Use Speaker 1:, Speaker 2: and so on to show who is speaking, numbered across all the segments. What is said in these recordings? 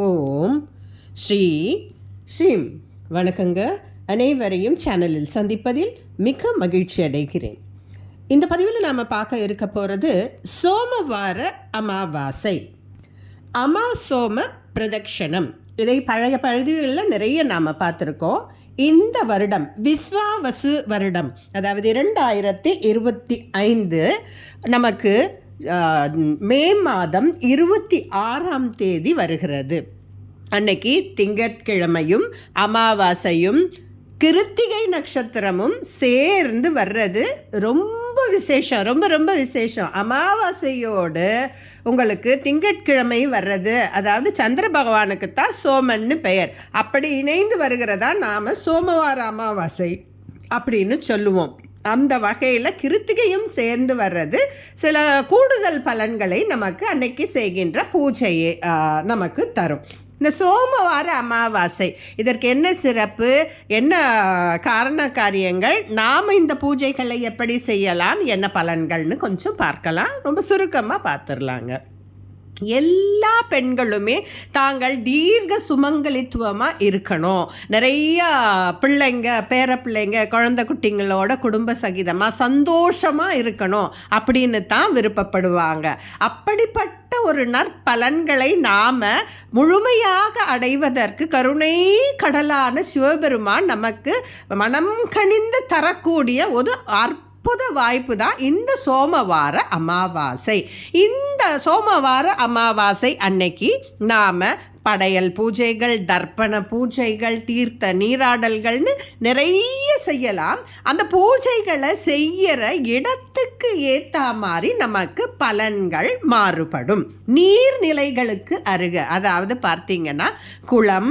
Speaker 1: ஓம் ஸ்ரீ ஸ்ரீம். வணக்கங்க. அனைவரையும் சேனலில் சந்திப்பதில் மிக மகிழ்ச்சி அடைகிறேன். இந்த பதிவில் நாம் பார்க்க இருக்க போகிறது சோமவார அமாவாசை, அமாசோம பிரதக்ஷணம். இதை பழைய பதிவுகளில் நிறைய நாம் பார்த்துருக்கோம். இந்த வருடம் விஸ்வாவசு வருடம், அதாவது 2025 நமக்கு மே மாதம் 26ஆம் தேதி வருகிறது. அன்னைக்கு திங்கட்கிழமையும் அமாவாசையும் கிருத்திகை நட்சத்திரமும் சேர்ந்து வர்றது ரொம்ப விசேஷம், ரொம்ப ரொம்ப விசேஷம். அமாவாசையோடு உங்களுக்கு திங்கட்கிழமை வர்றது, அதாவது சந்திர பகவானுக்கு தான் சோமன்னு பெயர். அப்படி இணைந்து வருகிறதா நாம் சோமவார அமாவாசை அப்படின்னு சொல்லுவோம். அந்த வகையில் கிருத்திகையும் சேர்ந்து வர்றது சில கூடுதல் பலன்களை நமக்கு அன்னைக்கு செய்கின்ற பூஜையை நமக்கு தரும். இந்த சோமவார அமாவாசை, இதற்கு என்ன சிறப்பு, என்ன காரண காரியங்கள், நாம் இந்த பூஜைகளை எப்படி செய்யலாம், என்ன பலன்கள்னு கொஞ்சம் பார்க்கலாம். ரொம்ப சுருக்கமாக பார்த்துடலாங்க. எல்லா பெண்களுமே தாங்கள் தீர்க்க சுமங்கலித்துவமாக இருக்கணும், நிறையா பிள்ளைங்க, பேர பிள்ளைங்க, குழந்தை குட்டிங்களோட குடும்ப சகிதமாக சந்தோஷமாக இருக்கணும் அப்படின்னு தான் விருப்பப்படுவாங்க. அப்படிப்பட்ட ஒரு நற்பலன்களை நாம் முழுமையாக அடைவதற்கு கருணை கடலான சிவபெருமான் நமக்கு மனம் கனிந்து தரக்கூடிய ஒரு அற்புத வாய்ப்பு தான் இந்த சோமவார அமாவாசை. இந்த சோமவார அமாவாசை அன்னைக்கு நாம் படையல் பூஜைகள், தர்ப்பண பூஜைகள், தீர்த்த நீராடல்கள்னு நிறைய செய்யலாம். அந்த பூஜைகளை செய்கிற இடத்துக்கு ஏற்ற மாதிரி நமக்கு பலன்கள் மாறுபடும். நீர்நிலைகளுக்கு அருக, அதாவது பார்த்தீங்கன்னா குளம்,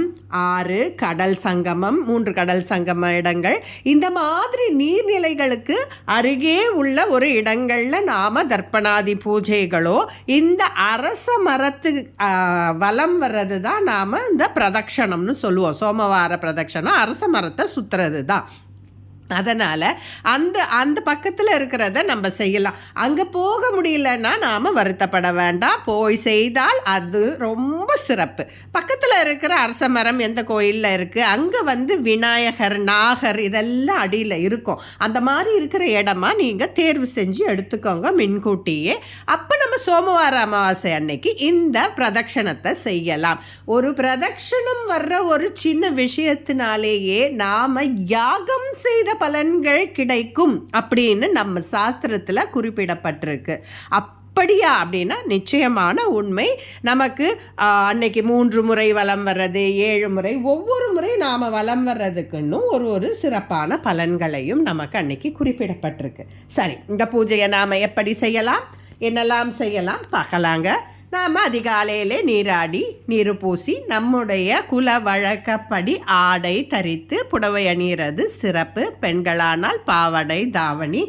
Speaker 1: ஆறு, கடல் சங்கமம், 3 கடல் சங்கம இடங்கள், இந்த மாதிரி நீர்நிலைகளுக்கு அருகே உள்ள ஒரு இடங்களில் நாம் தர்ப்பணாதி பூஜைகளோ, இந்த அரச மரத்து வலம் வர்றது தான் நாம் இந்த பிரதக்ஷணம்னு சொல்லுவோம். சோமவார பிரதக்ஷணம் அரச மரத்தை சுற்றுறது தான். அதனால் அந்த பக்கத்தில் இருக்கிறத நம்ம செய்யலாம். அங்கே போக முடியலன்னா நாம் வருத்தப்பட வேண்டாம், போய் செய்தால் அது ரொம்ப சிறப்பு. பக்கத்தில் இருக்கிற அரச மரம் எந்த கோயிலில் இருக்குது, அங்கே விநாயகர், நாகர் இதெல்லாம் அடியில் இருக்கும். அந்த மாதிரி இருக்கிற இடமா நீங்கள் தேர்வு செஞ்சு எடுத்துக்கோங்க முன்கூட்டியே. அப்போ நம்ம சோமவார அமாவாசை அன்னைக்கு இந்த பிரதக்ஷணத்தை செய்யலாம். ஒரு பிரதக்ஷணம் வர்ற ஒரு சின்ன விஷயத்தினாலேயே நாம் யாகம் செய்த பலன்கள் கிடைக்கும் அப்படின்னு நம்ம சாஸ்திரத்தில் குறிப்பிடப்பட்டிருக்கு. அப்படியா அப்படின்னா நிச்சயமான உண்மை. நமக்கு அன்னைக்கு 3 முறை வலம் வர்றது, 7 முறை, ஒவ்வொரு முறை நாம் வலம் வர்றதுக்குன்னு ஒரு சிறப்பான பலன்களையும் நமக்கு அன்னைக்கு குறிப்பிடப்பட்டிருக்கு. சரி, இந்த பூஜையை நாம் எப்படி செய்யலாம், என்னெல்லாம் செய்யலாம் பார்க்கலாங்க. நாம் அதிகாலையிலே நீராடி நீர் பூசி நம்முடைய குல வழக்கப்படி ஆடை தரித்து புடவை அணிகிறது சிறப்பு. பெண்களானால் பாவாடை தாவணி,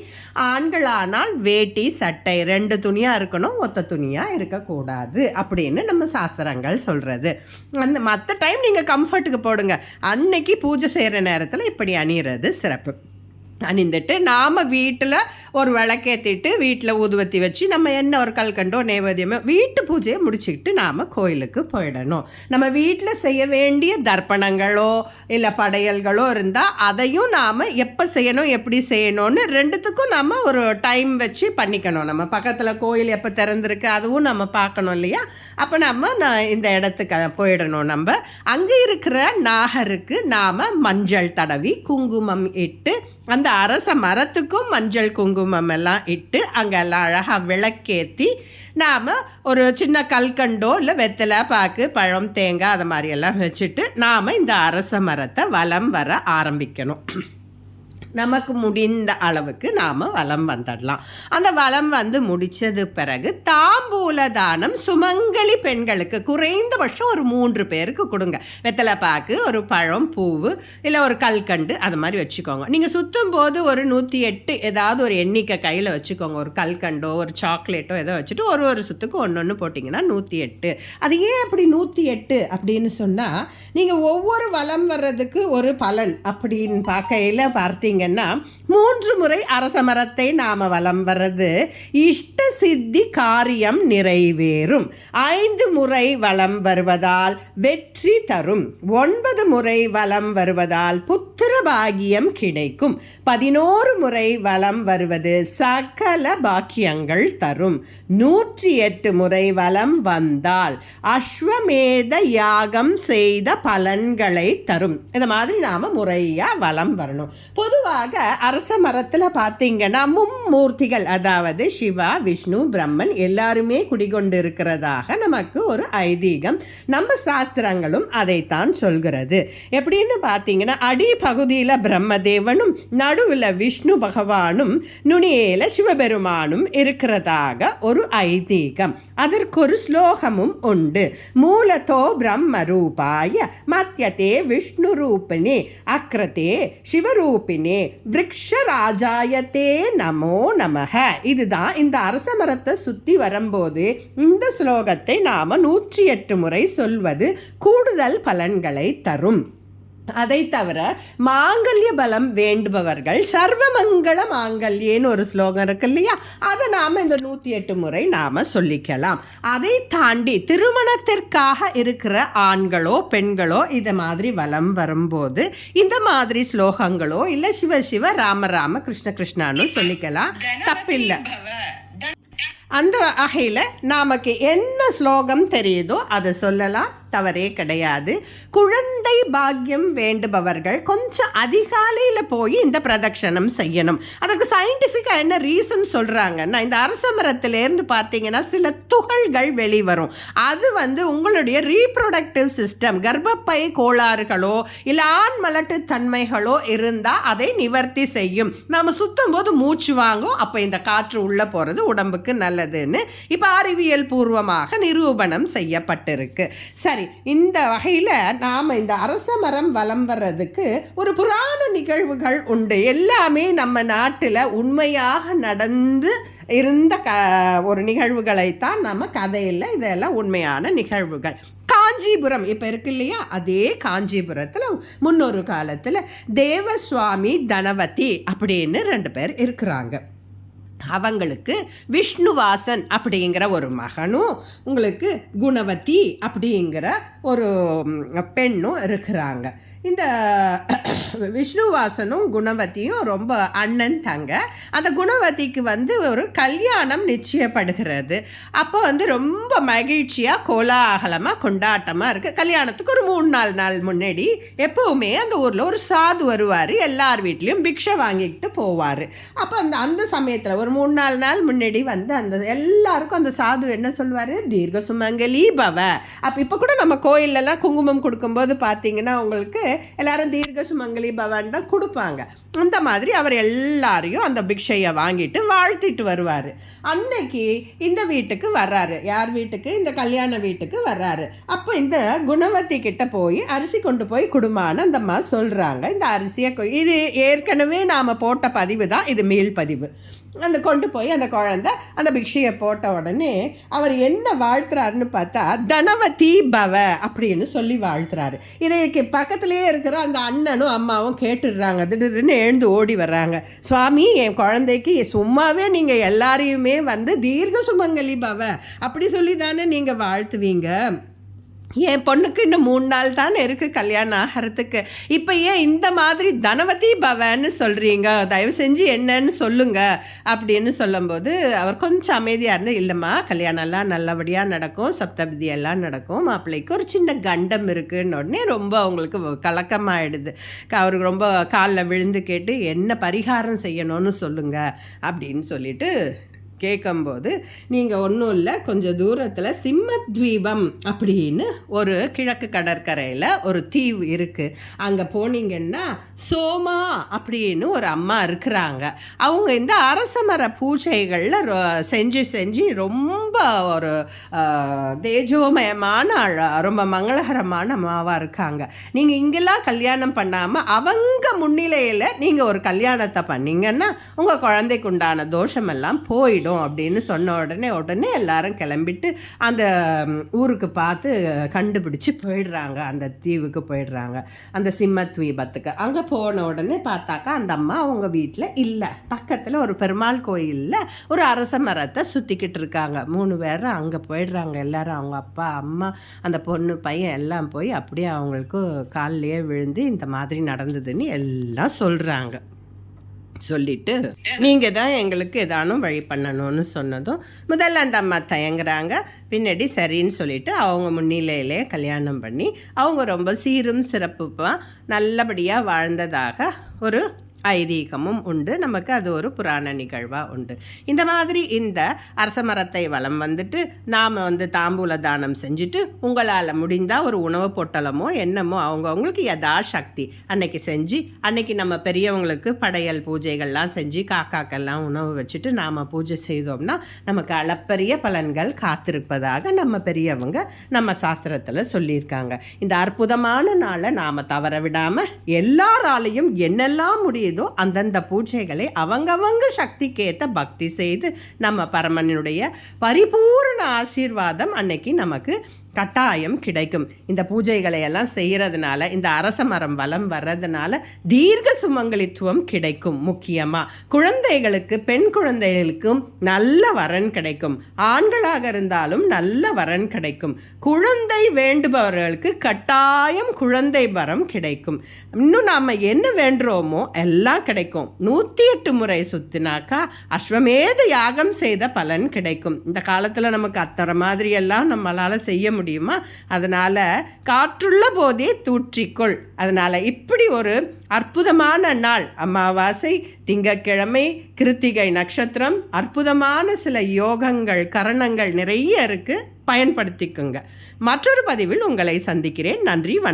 Speaker 1: ஆண்களானால் வேட்டி சட்டை, 2 துணியாக இருக்கணும், ஒத்த துணியாக இருக்கக்கூடாது அப்படின்னு நம்ம சாஸ்திரங்கள் சொல்கிறது. அந்த மற்ற டைம் நீங்கள் கம்ஃபர்ட்டுக்கு போடுங்க. அன்னைக்கு பூஜை செய்கிற நேரத்தில் இப்படி அணிகிறது சிறப்பு. அணிந்துட்டு நாம் வீட்டில் ஒரு விளக்கேற்றிட்டு வீட்டில் ஊதுவத்தி வச்சு நம்ம என்ன ஒரு கல்கண்டோ நைவேத்தியமோ வீட்டு பூஜையை முடிச்சுக்கிட்டு நாம் கோயிலுக்கு போயிடணும். நம்ம வீட்டில் செய்ய வேண்டிய தர்ப்பணங்களோ இல்லை படையல்களோ இருந்தால் அதையும் நாம் எப்போ செய்யணும், எப்படி செய்யணும்னு 2த்துக்கும் நம்ம ஒரு டைம் வச்சு பண்ணிக்கணும். நம்ம பக்கத்தில் கோயில் எப்போ திறந்துருக்கு அதுவும் நம்ம பார்க்கணும் இல்லையா? அப்போ நம்ம இந்த இடத்துக்கு போயிடணும். நம்ம அங்கே இருக்கிற நாகருக்கு நாம் மஞ்சள் தடவி குங்குமம் இட்டு, அந்த அரச மரத்துக்கும் மஞ்சள் குங்குமம் எல்லாம் இட்டு அங்கெல்லாம் அழகாக விளக்கேற்றி நாம் ஒரு சின்ன கல்கண்டோ இல்லை வெத்தலை, பாக்கு, பழம், தேங்காய் அதை மாதிரியெல்லாம் வச்சுட்டு நாம் இந்த அரச மரத்தை வலம் வர ஆரம்பிக்கணும். நமக்கு முடிந்த அளவுக்கு நாம் வலம் வந்துடலாம். அந்த வலம் முடித்தது பிறகு தாம்பூல தானம் சுமங்கலி பெண்களுக்கு குறைந்தபட்சம் ஒரு 3 பேருக்கு கொடுங்க. வெத்தலை பாக்கு, ஒரு பழம், பூவு, இல்லை ஒரு கல்கண்டு அது மாதிரி வச்சுக்கோங்க. நீங்கள் சுற்றும் போது ஒரு 108 ஏதாவது ஒரு எண்ணிக்கை கையில் வச்சுக்கோங்க. ஒரு கல்கண்டோ ஒரு சாக்லேட்டோ ஏதோ வச்சுட்டு ஒரு சுற்றுக்கு ஒன்று போட்டிங்கன்னா 108. அது ஏன் அப்படி 108 அப்படின்னு சொன்னால், நீங்கள் ஒவ்வொரு வலம் வர்றதுக்கு ஒரு பலன் அப்படின்னு பார்க்கையில் பார்த்தீங்க பார்த்தீங்கன்னா 3 முறை அரச மரத்தை நாம் வலம் வர்றது இஷ்ட சித்தி காரியம் நிறைவேறும். 5 முறை வலம் வருவதால் வெற்றி தரும். 9 முறை வலம் வருவதால் புத்திர பாகியம் கிடைக்கும். 11 முறை வலம் வருவது சகல பாக்கியங்கள் தரும். 108 முறை வலம் வந்தால் அஸ்வமேத யாகம் செய்த பலன்களை தரும். இந்த மாதிரி நாம் முறையாக வலம் வரணும். பொதுவாக அரச மரத்தில் பார்த்தீங்கன்னா மும்மூர்த்திகள், அதாவது சிவா, விஷ்ணு, பிரம்மன் எல்லாருமே குடிகொண்டு இருக்கிறதாக நமக்கு ஒரு ஐதீகம். நம்ம சாஸ்திரங்களும் அதைத்தான் சொல்கிறது. எப்படின்னு பார்த்தீங்கன்னா அடி பகுதியில் பிரம்மதேவனும் நடுவில் விஷ்ணு பகவானும் நுனியில சிவபெருமானும் இருக்கிறதாக ஒரு ஐதீகம். அதற்கு ஒரு ஸ்லோகமும் உண்டு. மூலத்தோ பிரம்ம ரூபாய மத்தியதே விஷ்ணு ரூபிணி அக்ரதே சிவரூபிணி விருக்ஷராஜாயத்தே நமோ நமக. இதுதான் இந்த அரச மரத்தை சுற்றி வரும்போது இந்த ஸ்லோகத்தை நாம் 108 முறை சொல்வது கூடுதல் பலன்களை தரும். அதை தவிர மாங்கல்ய பலம் வேண்டுபவர்கள் சர்வமங்கள மாங்கல்யன்னு ஒரு ஸ்லோகம் இருக்கு இல்லையா, அதை நாம் இந்த 108 முறை நாம் சொல்லிக்கலாம். அதை தாண்டி திருமணத்திற்காக இருக்கிற ஆண்களோ பெண்களோ இதை மாதிரி வலம் வரும்போது இந்த மாதிரி ஸ்லோகங்களோ இல்லை சிவ சிவ ராம ராம கிருஷ்ண கிருஷ்ணான்னு சொல்லிக்கலாம், தப்பில்லை. அந்த வகையில் நமக்கு என்ன ஸ்லோகம் தெரியுதோ அதை சொல்லலாம், தவறே கிடையாது. குழந்தை பாக்கியம் வேண்டுபவர்கள் கொஞ்சம் அதிகாலையில் போய் இந்த பிரதட்சணம் செய்யணும். அதற்கு சயின்டிஃபிக்காக என்ன ரீசன் சொல்கிறாங்கன்னா, இந்த அரச மரத்திலேருந்து பார்த்தீங்கன்னா சில துகள்கள் வெளிவரும். அது உங்களுடைய ரீப்ரொடக்டிவ் சிஸ்டம், கர்ப்பப்பை கோளாறுகளோ இல்லை ஆண் மலட்டு தன்மைகளோ இருந்தால் அதை நிவர்த்தி செய்யும். நம்ம சுற்றும் போது மூச்சு வாங்கும், அப்போ இந்த காற்று உள்ளே போகிறது உடம்புக்கு நல்லதுன்னு இப்போ அறிவியல் பூர்வமாக நிரூபணம் செய்யப்பட்டிருக்கு. சரி, இந்த வகையில் நாம் இந்த அரச மரம் வலம் வர்றதுக்கு ஒரு புராண நிகழ்வுகள் உண்டு. எல்லாமே நம்ம நாட்டில் உண்மையாக நடந்து இருந்த ஒரு நிகழ்வுகளைத்தான் நம்ம கதையில் இதெல்லாம் உண்மையான நிகழ்வுகள். காஞ்சிபுரம் இப்போ இருக்கு இல்லையா, அதே காஞ்சிபுரத்தில் முன்னொரு காலத்தில் தேவசுவாமி தனவதி அப்படின்னு 2 பேர் இருக்கிறாங்க. அவங்களுக்கு விஷ்ணுவாசன் அப்படிங்கிற ஒரு மகனும் உங்களுக்கு குணவதி அப்படிங்கிற ஒரு பெண்ணும் இருக்கிறாங்க. இந்த விஷ்ணுவாசனும் குணவதியும் ரொம்ப அண்ணன் தங்க. அந்த குணவதிக்கு ஒரு கல்யாணம் நிச்சயப்படுகிறது. அப்போ ரொம்ப மகிழ்ச்சியாக கோலாகலமாக கொண்டாட்டமாக இருக்குது. கல்யாணத்துக்கு ஒரு 3-4 நாள் முன்னாடி எப்போவுமே அந்த ஊரில் ஒரு சாது வருவார், எல்லார் வீட்லேயும் பிக்ஷை வாங்கிக்கிட்டு போவார். அப்போ அந்த சமயத்தில் ஒரு 3-4 நாள் முன்னாடி அந்த எல்லாருக்கும் அந்த சாது என்ன சொல்லுவார், தீர்க்க சுமங்கலி பவ. அப்போ இப்போ கூட நம்ம கோயிலெல்லாம் குங்குமம் கொடுக்கும்போது பார்த்தீங்கன்னா உங்களுக்கு எல்லாரும் தீர்க்க சுமங்கலி பவன் தான் கொடுப்பாங்க. அந்த மாதிரி அவர் எல்லாரையும் அந்த பிக்ஷையை வாங்கிட்டு வாழ்த்திட்டு வருவார். அன்னைக்கு இந்த வீட்டுக்கு வர்றாரு. யார் வீட்டுக்கு? இந்த கல்யாண வீட்டுக்கு வர்றாரு. அப்போ இந்த குணவதி கிட்ட போய் அரிசி கொண்டு போய் கொடுமான்னு அந்த அம்மா சொல்கிறாங்க. இந்த அரிசியை இது ஏற்கனவே நாம் போட்ட பதிவு தான், இது மீள் பதிவு. அந்த கொண்டு போய் அந்த குழந்தை அந்த பிக்ஷையை போட்ட உடனே அவர் என்ன வாழ்த்துறாருன்னு பார்த்தா தனவதி பவ அப்படின்னு சொல்லி வாழ்த்துறாரு. இதுக்கு பக்கத்துலேயே இருக்கிற அந்த அண்ணனும் அம்மாவும் கேட்டுடுறாங்க. திடீர்னு எழுந்து ஓடி வர்றாங்க. சுவாமி, என் குழந்தைக்கு சும்மாவே நீங்கள் எல்லாரையுமே தீர்க்க சுமங்கலி பவ அப்படி சொல்லி தானே நீங்கள் வாழ்த்துவீங்க. என் பொண்ணுக்கு இன்னும் 3 நாள் தானே இருக்குது கல்யாணம் ஆகிறதுக்கு. இப்போ ஏன் இந்த மாதிரி தனவதி பவன்னு சொல்கிறீங்க? தயவு செஞ்சு என்னன்னு சொல்லுங்க அப்படின்னு சொல்லும்போது அவர் கொஞ்சம் அமைதியாக இருந்து, இல்லைம்மா கல்யாணம்லாம் நல்லபடியாக நடக்கும், சப்தபதியெல்லாம் நடக்கும், மாப்பிள்ளைக்கு ஒரு சின்ன கண்டம் இருக்குன்னு உடனே ரொம்ப அவங்களுக்கு கலக்கமாகிடுது. அவருக்கு ரொம்ப காலில் விழுந்து கேட்டு என்ன பரிகாரம் செய்யணும்னு சொல்லுங்க அப்படின்னு சொல்லிட்டு கேட்கும்போது, நீங்கள் ஒன்றும் இல்லை, கொஞ்சம் தூரத்தில் சிம்மத்வீபம் அப்படின்னு ஒரு கிழக்கு கடற்கரையில் ஒரு தீவு இருக்குது. அங்கே போனீங்கன்னா சோமா அப்படின்னு ஒரு அம்மா இருக்கிறாங்க. அவங்க இந்த அரசமர பூஜைகளில் செஞ்சு ரொம்ப ஒரு தேஜோமயமான ரொம்ப மங்களகரமான அம்மாவாக இருக்காங்க. நீங்கள் இங்கெல்லாம் கல்யாணம் பண்ணாமல் அவங்க முன்னிலையில் நீங்கள் ஒரு கல்யாணத்தை பண்ணிங்கன்னா உங்கள் குழந்தைக்கு உண்டான தோஷமெல்லாம் போயிடும் போகிறோம் அப்படின்னு சொன்ன உடனே எல்லாரும் கிளம்பிட்டு அந்த ஊருக்கு பார்த்து கண்டுபிடிச்சி போயிடுறாங்க. அந்த தீவுக்கு போயிடுறாங்க, அந்த சிம்மத்வீபத்துக்கு. அங்கே போன உடனே பார்த்தாக்கா அந்த அம்மா அவங்க வீட்டில் இல்லை. பக்கத்தில் ஒரு பெருமாள் கோயிலில் ஒரு அரச மரத்தை சுற்றிக்கிட்டு இருக்காங்க. 3 பேரும் அங்கே போயிடுறாங்க. எல்லாரும் அவங்க அப்பா அம்மா அந்த பொண்ணு பையன் எல்லாம் போய் அப்படியே அவங்களுக்கு காலிலேயே விழுந்து இந்த மாதிரி நடந்ததுன்னு எல்லாம் சொல்கிறாங்க. சொல்லிட்டு நீங்கள் தான் எங்களுக்கு ஏதானும் வழி பண்ணணும்னு சொன்னதும் முதல்ல அந்த அம்மா தயங்குறாங்க. பின்னாடி சரின்னு சொல்லிட்டு அவங்க முன்னிலையிலே கல்யாணம் பண்ணி அவங்க ரொம்ப சீரும் சிறப்புமாக நல்லபடியாக வாழ்ந்ததாக ஒரு ஐதீகமும் உண்டு. நமக்கு அது ஒரு புராண நிகழ்வாக உண்டு. இந்த மாதிரி இந்த அரச மரத்தை வலம் வந்துட்டு நாம் தாம்பூல தானம் செஞ்சுட்டு உங்களால் முடிந்தால் ஒரு உணவு பொட்டலமோ என்னமோ அவங்களுக்கு யதாசக்தி அன்னைக்கு செஞ்சு, அன்னைக்கு நம்ம பெரியவங்களுக்கு படையல் பூஜைகள்லாம் செஞ்சு காக்காக்கெல்லாம் உணவு வச்சுட்டு நாம் பூஜை செய்தோம்னா நமக்கு அளப்பரிய பலன்கள் காத்திருப்பதாக நம்ம பெரியவங்க நம்ம சாஸ்திரத்தில் சொல்லியிருக்காங்க. இந்த அற்புதமான நாளை நாம் தவற விடாமல் எல்லாராலையும் என்னெல்லாம் முடியுது அந்தந்த பூஜைகளை அவங்கவங்க சக்திக்கேற்ற பக்தி செய்து நம்ம பரமனுடைய பரிபூர்ண ஆசீர்வாதம் அன்னைக்கு நமக்கு கட்டாயம் கிடைக்கும். இந்த பூஜைகளை எல்லாம் செய்கிறதுனால, இந்த அரச மரம் வலம் வர்றதுனால தீர்க்க சுமங்கலித்துவம் கிடைக்கும். முக்கியமாக குழந்தைகளுக்கு, பெண் குழந்தைகளுக்கும் நல்ல வரன் கிடைக்கும். ஆண்களாக இருந்தாலும் நல்ல வரன் கிடைக்கும். குழந்தை வேண்டுபவர்களுக்கு கட்டாயம் குழந்தை வரம் கிடைக்கும். இன்னும் நாம் என்ன வேண்டுறோமோ எல்லாம் கிடைக்கும். 108 முறை சுத்தினாக்கா அஸ்வமேத யாகம் செய்த பலன் கிடைக்கும். இந்த காலத்தில் நமக்கு அத்தனை மாதிரி எல்லாம் நம்மளால் செய்ய முடியுமா? அதனால் காற்றுள்ள போதே தூற்றிக்கொள். அதனால் இப்படி ஒரு அற்புதமான நாள், அமாவாசை, திங்கட்கிழமை, கிருத்திகை நட்சத்திரம், அற்புதமான சில யோகங்கள் கரணங்கள் நிறைய இருக்குது. பயன்படுத்திக்குங்க. மற்றொரு பதிவில் உங்களை சந்திக்கிறேன். நன்றி, வணக்கம்.